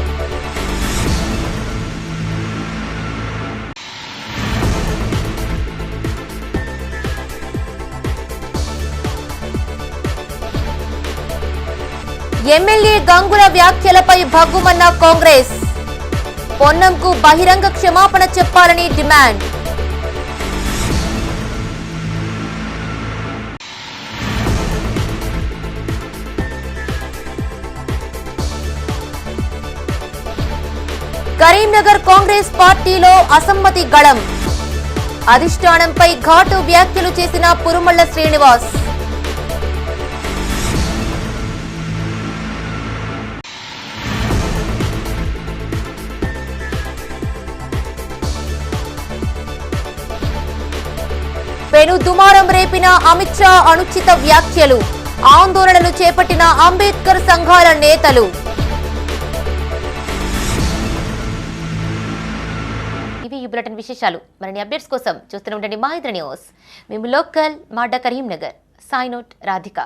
ఎమ్మెల్యే గంగుల వ్యాఖ్యలపై భగ్గుమన్న కాంగ్రెస్. పొన్నంకు బహిరంగ క్షమాపణ చెప్పాలని డిమాండ్. కరీంనగర్ కాంగ్రెస్ పార్టీలో అసమ్మతి గళం. అధిష్టానంపై ఘాటు వ్యాఖ్యలు చేసిన పురుమళ్ల శ్రీనివాస్. పెను దుమారం రేపిన అమిత్ షా అనుచిత వ్యాఖ్యలు. ఆందోళనలు చేపట్టిన అంబేద్కర్ సంఘాల నేతలు. ఇవి ఈ బులెటిన్ విశేషాలు. మరిన్ని అప్డేట్స్ కోసం చూస్తూనే ఉండండి మా ఇతర న్యూస్. మేము లోకల్ మాడ్డా కరీంనగర్. Sign out Radhika.